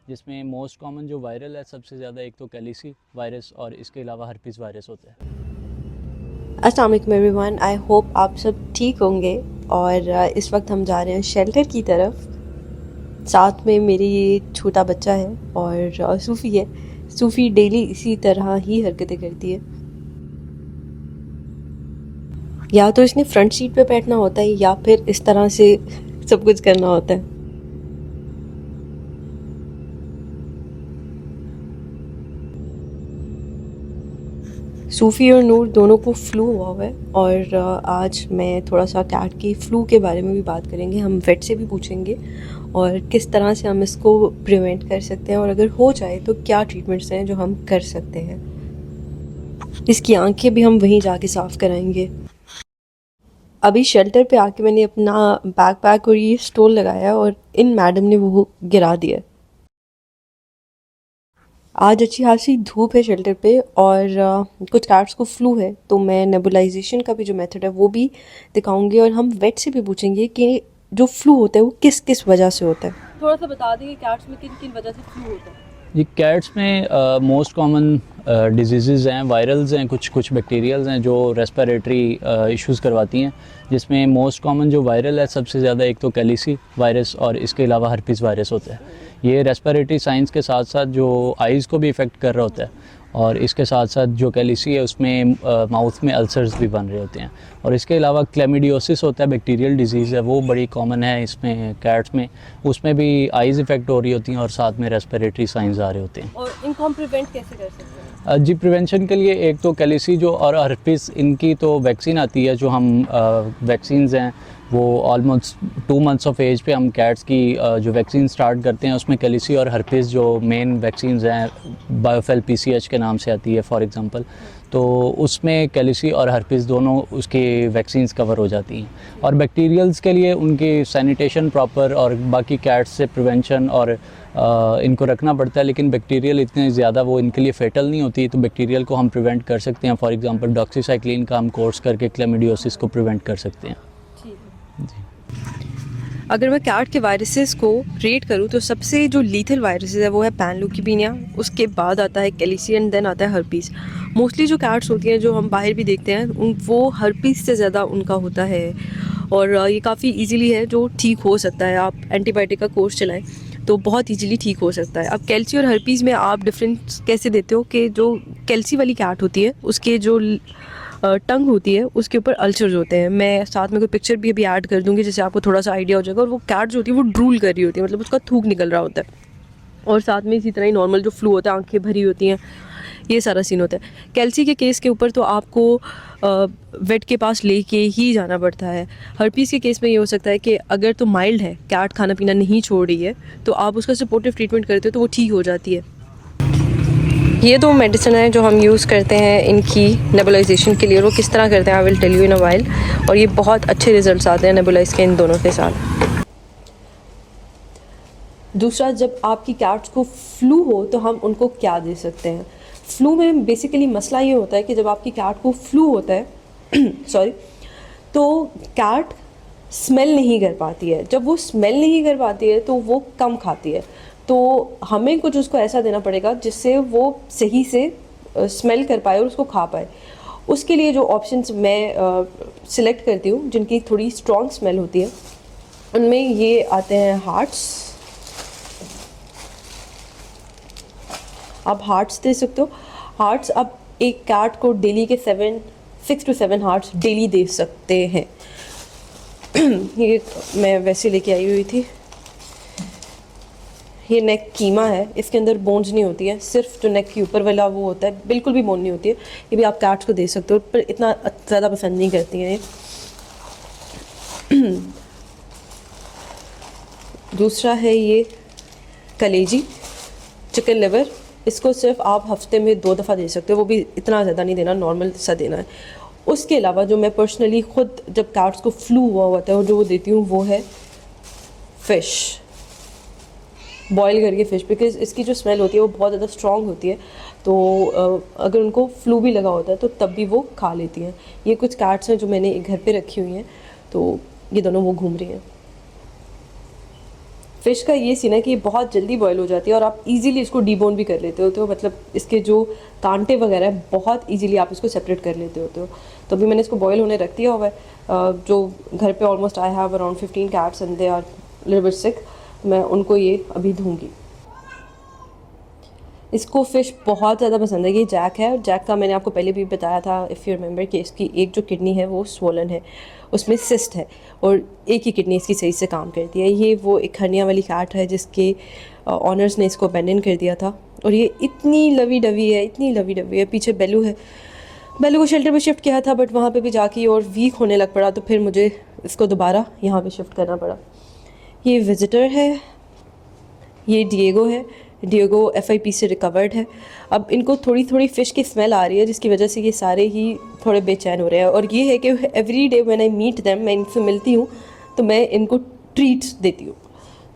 जिसमें most common जो viral है सबसे ज़्यादा एक तो कैलिसी वायरस और इसके अलावा हर्पीस वायरस होता है। अस्सलाम वालेकुम एवरीवन, आई होप आप सब ठीक होंगे। और इस वक्त हम जा रहे हैं शेल्टर की तरफ। साथ में मेरी ये छोटा बच्चा है और सूफ़ी है। सूफ़ी डेली इसी तरह ही हरकतें करती है। या तो इसने फ्रंट सीट पे बैठना होता है या फिर इस तरह से सब कुछ करना होता है। सूफ़ी और नूर दोनों को फ़्लू हुआ है और आज मैं थोड़ा सा कैट की फ़्लू के बारे में भी बात करेंगे। हम वेट से भी पूछेंगे और किस तरह से हम इसको प्रिवेंट कर सकते हैं, और अगर हो जाए तो क्या ट्रीटमेंट्स हैं जो हम कर सकते हैं। इसकी आंखें भी हम वहीं जाके साफ़ कराएंगे। अभी शेल्टर पे आके मैंने अपना बैकपैक और ये स्टोल लगाया और इन मैडम ने वो गिरा दिया। आज अच्छी खासी धूप है शेल्टर पे और कुछ कैट्स को फ्लू है, तो मैं नेबुलाइजेशन का भी जो मेथड है वो भी दिखाऊंगी और हम वेट से भी पूछेंगे कि जो फ्लू होता है वो किस किस वजह से होता है। थोड़ा सा बता दें कि कैट्स में किन किन वजह से फ्लू होता है। जी, कैट्स में मोस्ट कॉमन डिजीज़ हैं, वायरल्स हैं, कुछ बैक्टीरियल्स हैं जो रेस्पिरेटरी इश्यूज़ करवाती हैं। जिसमें मोस्ट कॉमन जो वायरल है सबसे ज़्यादा एक तो कैलिसी वायरस और इसके अलावा हर्पीस वायरस होता है। ये रेस्पिरेटरी साइंस के साथ साथ जो आइज़ को भी इफ़ेक्ट कर रहा होता है, और इसके साथ साथ जो कैलिसी है उसमें माउथ में अल्सर्स भी बन रहे होते हैं। और इसके अलावा क्लेमिडियोसिस होता है, बैक्टीरियल डिजीज़ है, वो बड़ी कॉमन है इसमें कैट्स में। उसमें भी आइज़ इफ़ेक्ट हो रही होती हैं और साथ में रेस्पिरेटरी साइंस आ रहे होते हैं। और इनको हम प्रिवेंट कैसे कर सकते हैं? जी, प्रिवेंशन के लिए एक तो कैलिसी जो और हर्पीस, इनकी तो वैक्सीन आती है जो हम वैक्सीन्स हैं वो ऑलमोस्ट 2 मंथ्स ऑफ एज पे हम कैट्स की जो वैक्सीन स्टार्ट करते हैं। उसमें कैलिसी और हर्पीस जो मेन वैक्सीन्स हैं बायोफेल पीसीएच के नाम से आती है फॉर एग्जांपल, तो उसमें कैलिसी और हर्पीस दोनों उसकी वैक्सीन्स कवर हो जाती हैं। और बैक्टीरियल्स के लिए उनकी सैनिटेशन प्रॉपर और बाकी कैट्स से प्रिवेंशन और इनको रखना पड़ता है, लेकिन बैक्टीरियल इतने ज़्यादा वो इनके लिए फेटल नहीं होती, तो बैक्टीरियल को हम प्रिवेंट कर सकते हैं। फॉर एग्जांपल डॉक्सीसाइक्लिन का हम कोर्स करके क्लेमिडियोसिस को प्रिवेंट कर सकते हैं। अगर मैं कैट के वायरसेस को रेट करूँ तो सबसे जो लीथल वायरसेस है वो है पैनलुकीपिनिया, उसके बाद आता है कैलिसी एंड देन आता है हर्पीस। मोस्टली जो कैट्स होती हैं जो हम बाहर भी देखते हैं उन वो हर्पीस से ज़्यादा उनका होता है, और ये काफ़ी इजीली है जो ठीक हो सकता है। आप एंटीबायोटिक का कोर्स चलाएं तो बहुत इजीली ठीक हो सकता है। अब कैल्सी और हर्पीस में आप डिफरेंस कैसे देते हो कि जो कैल्सी वाली कैट होती है उसके जो टंग होती है उसके ऊपर अल्सर्स होते हैं। मैं साथ में कोई पिक्चर भी अभी ऐड कर दूंगी जिससे आपको थोड़ा सा आइडिया हो जाएगा। और वो कैट जो होती है वो ड्रूल कर रही होती है, मतलब उसका थूक निकल रहा होता है। और साथ में इसी तरह ही नॉर्मल जो फ्लू होता है, आंखें भरी होती हैं, ये सारा सीन होता है। कैल्सी के केस के ऊपर तो आपको वेट के पास लेके ही जाना पड़ता है। हर्पीस के केस में ये हो सकता है कि अगर तो माइल्ड है, कैट खाना पीना नहीं छोड़ रही है, तो आप उसका सपोर्टिव ट्रीटमेंट करते हो तो वो ठीक हो जाती है। ये दो मेडिसिन है जो हम यूज़ करते हैं इनकी नेबुलाइजेशन के लिए, और वो किस तरह करते हैं I will tell you in a while. और ये बहुत अच्छे रिजल्ट्स आते हैं नेबुलाइज के इन दोनों के साथ। दूसरा, जब आपकी कैट्स को फ्लू हो तो हम उनको क्या दे सकते हैं। फ्लू में बेसिकली मसला ये होता है कि जब आपकी कैट को फ्लू होता है सॉरी, तो कैट स्मेल नहीं कर पाती है। जब वो स्मेल नहीं कर पाती है तो वो कम खाती है, तो हमें कुछ उसको ऐसा देना पड़ेगा जिससे वो सही से स्मेल कर पाए और उसको खा पाए। उसके लिए जो ऑप्शंस मैं सिलेक्ट करती हूँ जिनकी थोड़ी स्ट्रॉन्ग स्मेल होती है, उनमें ये आते हैं हार्ट्स। आप हार्ट्स दे सकते हो। हार्ट्स आप एक कैट को डेली के 6 to 7 हार्ट्स डेली दे सकते हैं। ये मैं वैसे लेके आई हुई थी। ये नेक कीमा है, इसके अंदर बोन्स नहीं होती है, सिर्फ जो नेक के ऊपर वाला वो होता है, बिल्कुल भी बोन नहीं होती है। ये भी आप कैट्स को दे सकते हो, पर इतना ज़्यादा पसंद नहीं करती हैं ये। दूसरा है ये कलेजी, चिकन लिवर। इसको सिर्फ आप हफ्ते में 2 दफ़ा दे सकते हो, वो भी इतना ज़्यादा नहीं देना, नॉर्मल सा देना है। उसके अलावा जो मैं पर्सनली खुद जब कैट्स को फ्लू हुआ होता है और जो वो देती हूँ वो है फ़िश, बॉयल करके फ़िश, बिकॉज़ इसकी जो स्मेल होती है वो बहुत ज़्यादा स्ट्रॉन्ग होती है। तो अगर उनको फ्लू भी लगा होता है तो तब भी वो खा लेती हैं। ये कुछ कैट्स हैं जो मैंने घर पे रखी हुई हैं, तो ये दोनों वो घूम रही हैं। फ़िश का ये सीन है कि ये बहुत जल्दी बॉयल हो जाती है और आप इजीली इसको डीबोन भी कर लेते होते हो, मतलब इसके जो कांटे वगैरह हैं बहुत इजीली आप इसको सेपरेट कर लेते होते हो। तो अभी मैंने इसको बॉयल होने रख दिया हुआ है। जो घर पे almost I have around 15 cats and they are little bit sick, मैं उनको ये अभी धूँगी। इसको फ़िश बहुत ज़्यादा पसंद है। ये जैक है, जैक का मैंने आपको पहले भी बताया था इफ़ यू रिमेंबर कि इसकी एक जो किडनी है वो स्वोलन है, उसमें सिस्ट है और एक ही किडनी इसकी सही से काम करती है। ये वो एक हर्निया वाली कैट है जिसके ऑनर्स ने इसको अबैंडन कर दिया था और ये इतनी लवी डवी है, इतनी लवी डवी है। पीछे बेलू है, बेलू को शेल्टर पे शिफ्ट किया था बट वहाँ पे भी जाके और वीक होने लग पड़ा, तो फिर मुझे इसको दोबारा यहाँ पे शिफ्ट करना पड़ा। ये विज़िटर है, ये डिएगो है। डिएगो FIP से रिकवर्ड है। अब इनको थोड़ी थोड़ी फ़िश की स्मेल आ रही है जिसकी वजह से ये सारे ही थोड़े बेचैन हो रहे हैं। और ये है कि every day when I meet them, मैं इनसे मिलती हूँ तो मैं इनको ट्रीट्स देती हूँ,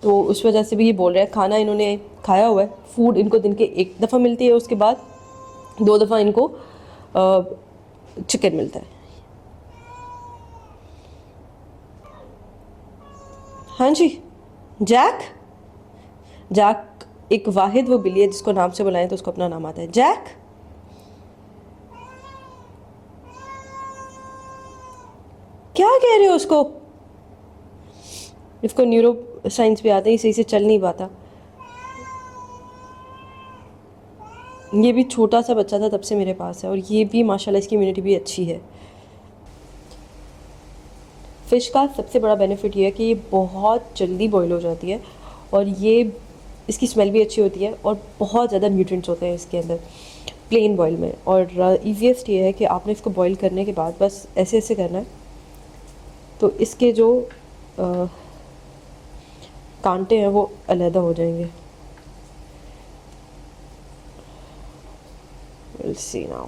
तो उस वजह से भी ये बोल रहे हैं। खाना इन्होंने खाया हुआ है, फूड इनको दिन के एक दफ़ा मिलती है, उसके बाद 2 दफ़ा इनको चिकन मिलता है। हाँ जी, जैक, जैक एक वाहिद वो बिल्ली है जिसको नाम से बुलाएं तो उसको अपना नाम आता है। जैक, क्या कह रहे हो उसको? इसको न्यूरो साइंस भी आता है, सही से चल नहीं पाता। ये भी छोटा सा बच्चा था तब से मेरे पास है और ये भी माशाल्लाह इसकी इम्यूनिटी भी अच्छी है। फ़िश का सबसे बड़ा बेनिफिट ये है कि ये बहुत जल्दी बॉयल हो जाती है और ये इसकी स्मेल भी अच्छी होती है और बहुत ज़्यादा न्यूट्रिएंट्स होते हैं इसके अंदर प्लेन बॉयल में। और ईजीएस्ट ये है कि आपने इसको बॉयल करने के बाद बस ऐसे ऐसे करना है तो इसके जो कांटे हैं वो अलहदा हो जाएंगे। We'll see now.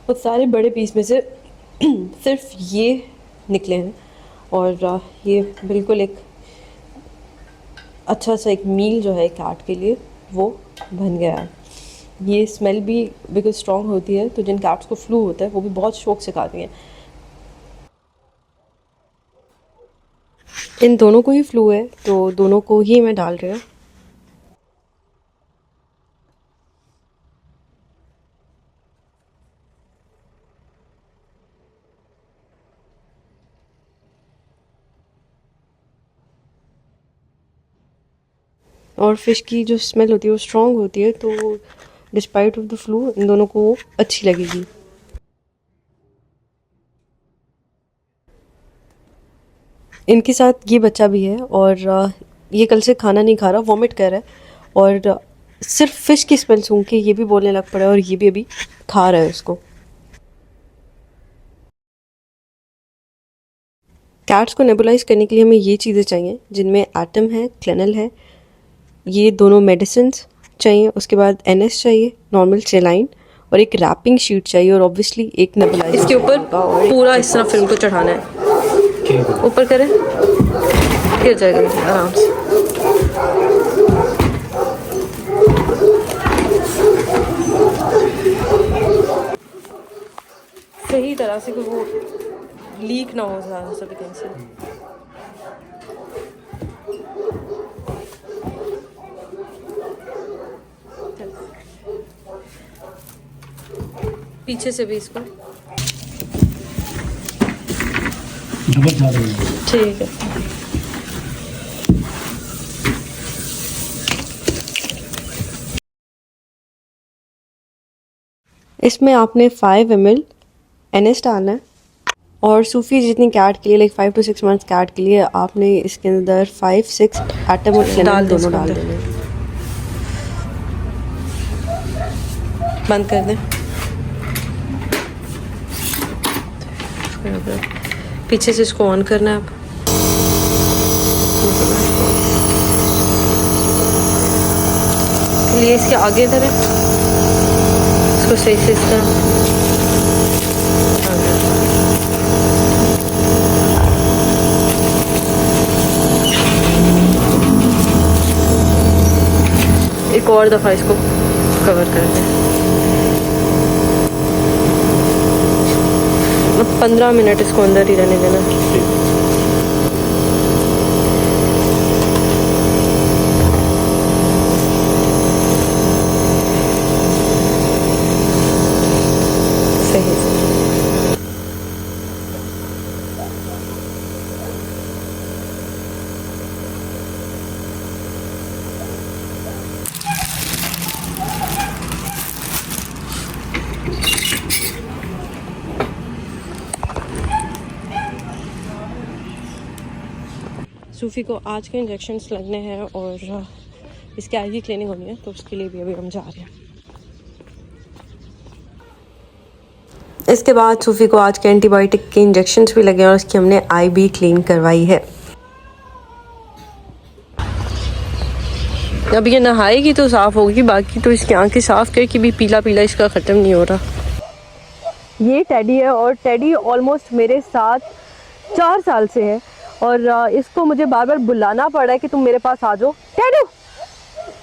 और सारे बड़े पीस में से सिर्फ ये निकले हैं और ये बिल्कुल एक अच्छा सा एक मील जो है कैट के लिए वो बन गया है। ये स्मेल भी बिल्कुल स्ट्रॉन्ग होती है, तो जिन कैट्स को फ्लू होता है वो भी बहुत शौक से खाती हैं। इन दोनों को ही फ्लू है तो दोनों को ही मैं डाल रही हूँ। और फ़िश की जो स्मेल होती है वो स्ट्रॉन्ग होती है, तो डिस्पाइट ऑफ द फ्लू इन दोनों को वो अच्छी लगेगी। इनके साथ ये बच्चा भी है और ये कल से खाना नहीं खा रहा, वॉमिट कर रहा है और सिर्फ फ़िश की स्मेल सूंघ के ये भी बोलने लग पड़ा और ये भी अभी खा रहा है उसको। कैट्स को नेबुलाइज करने के लिए हमें ये चीज़ें चाहिए जिनमें एटम है, क्लेनल है, ये दोनों मेडिसिन चाहिए, उसके बाद NS चाहिए, नॉर्मल सेलाइन और एक रैपिंग शीट चाहिए और ऑब्वियसली एक नेबुलाइजर। इसके ऊपर पूरा इस तरह फिल्म को चढ़ाना है, ऊपर करें गिर जाएगा आराम से। सही तरह से कि वो लीक ना हो ज़्यादा सभी कहीं से। पीछे से भी इसको ठीक है। इसमें आपने 5 ml NS डालना है और सूफी जितनी कैट के लिए लाइक 5 to 6 months कैट के लिए आपने इसके अंदर 5-6 एटम और क्लेनल दोनों डाल देने। बंद कर दें। पीछे से इसको ऑन करना है आप। लिए इसके आगे करें, इसको सही से इस तरह एक और दफ़ा इसको कवर कर दें। 15 मिनट इसको अंदर ही रहने देना। सही से। सूफी को आज के इंजेक्शन्स लगने हैं और इसके आगे क्लिनिक होनी है, तो उसके लिए भी अभी हम जा रहे हैं। इसके बाद सूफी को आज के एंटीबायोटिक के इंजेक्शन्स भी लगे और उसकी हमने आई भी क्लीन करवाई है। अब ये नहाएगी तो साफ़ होगी, बाकी तो इसकी आंखें साफ़ करके भी पीला पीला इसका ख़त्म नहीं हो रहा। ये टेडी है और टेडी ऑलमोस्ट मेरे साथ 4 साल से है और इसको मुझे बार बार बुलाना पड़ रहा है कि तुम मेरे पास आ जाओ, टेडी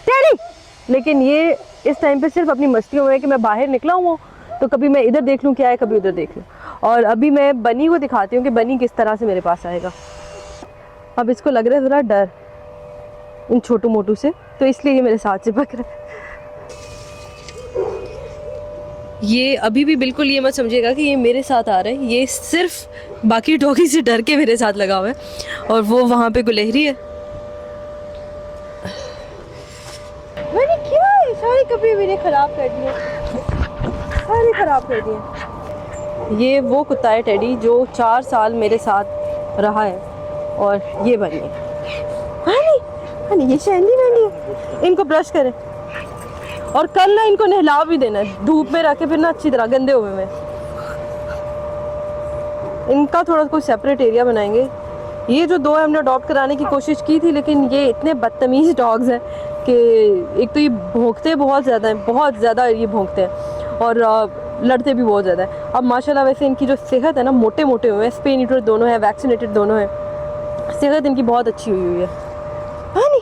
टेडी। लेकिन ये इस टाइम पे सिर्फ अपनी मस्तियों में है कि मैं बाहर निकला हूँ तो कभी मैं इधर देख लूँ क्या है, कभी उधर देख लूँ। और अभी मैं बनी को दिखाती हूँ कि बनी किस तरह से मेरे पास आएगा। अब इसको लग रहा है ज़रा डर इन छोटू मोटू से, तो इसलिए ये मेरे साथ चिपक रहा है। ये अभी भी बिल्कुल ये मत समझिएगा कि ये मेरे साथ आ रहा है, ये सिर्फ बाकी डॉगी से डर के मेरे साथ लगा हुआ है और वो वहाँ पे गुलहरी है। मैंने क्या है, सारे कपड़े मेरे ख़राब कर दिए, सारे ख़राब कर दिए। ये वो कुत्ता है टेडी जो 4 साल मेरे साथ रहा है और ये बनी है। हनी ये शैली मैंने है। इनको ब्रश करें और कल ना इनको नहला भी देना है, धूप में रख के फिर ना अच्छी तरह गंदे हुए में। इनका थोड़ा कोई सेपरेट एरिया बनाएंगे। ये जो 2 है हमने अडॉप्ट कराने की कोशिश की थी, लेकिन ये इतने बदतमीज़ डॉग्स हैं कि एक तो ये भौंकते बहुत ज़्यादा हैं, बहुत ज़्यादा ये भौंकते हैं और लड़ते भी बहुत ज़्यादा है। अब माशाल्लाह वैसे इनकी जो सेहत है ना, मोटे मोटे हुए हैं, स्पे न्यूटर दोनों हैं, वैक्सीनेटेड दोनों हैं, सेहत इनकी बहुत अच्छी हुई है। नहीं,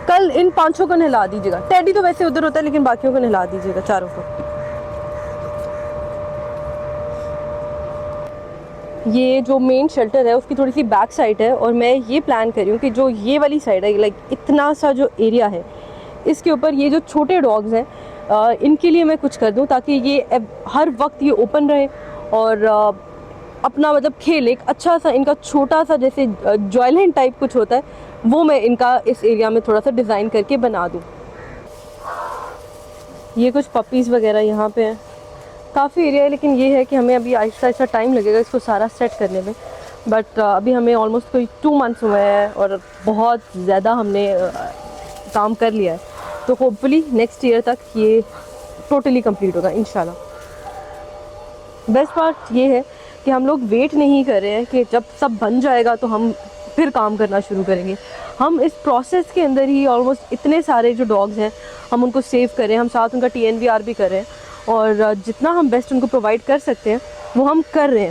कल इन 5 को नहला दीजिएगा। टेडी तो वैसे उधर होता है, लेकिन बाकियों को नहला दीजिएगा, चारों को। ये जो मेन शेल्टर है उसकी थोड़ी सी बैक साइड है और मैं ये प्लान कर रही हूँ कि जो ये वाली साइड है, लाइक इतना सा जो एरिया है, इसके ऊपर ये जो छोटे डॉग्स हैं इनके लिए मैं कुछ कर दूँ ताकि ये हर वक्त ये ओपन रहे और अपना मतलब खेल, एक अच्छा सा इनका छोटा सा जैसे जॉयलैंड टाइप कुछ होता है, वो मैं इनका इस एरिया में थोड़ा सा डिज़ाइन करके बना दूँ। ये कुछ पपीज़ वगैरह यहाँ पे हैं, काफ़ी एरिया है, लेकिन ये है कि हमें अभी आहिस्ता आहिस्ता टाइम लगेगा इसको सारा सेट करने में। बट अभी हमें ऑलमोस्ट कोई 2 मंथ्स हुए हैं और बहुत ज़्यादा हमने काम कर लिया है, तो होपफुली नेक्स्ट ईयर तक ये टोटली कंप्लीट होगा इंशाल्लाह। बेस्ट पार्ट ये है कि हम लोग वेट नहीं कर रहे हैं कि जब सब बन जाएगा तो हम फिर काम करना शुरू करेंगे। हम इस प्रोसेस के अंदर ही ऑलमोस्ट इतने सारे जो डॉग्स हैं हम उनको सेव कर रहे हैं, हम साथ उनका TNVR भी कर रहे हैं और जितना हम बेस्ट उनको प्रोवाइड कर सकते हैं वो हम कर रहे हैं।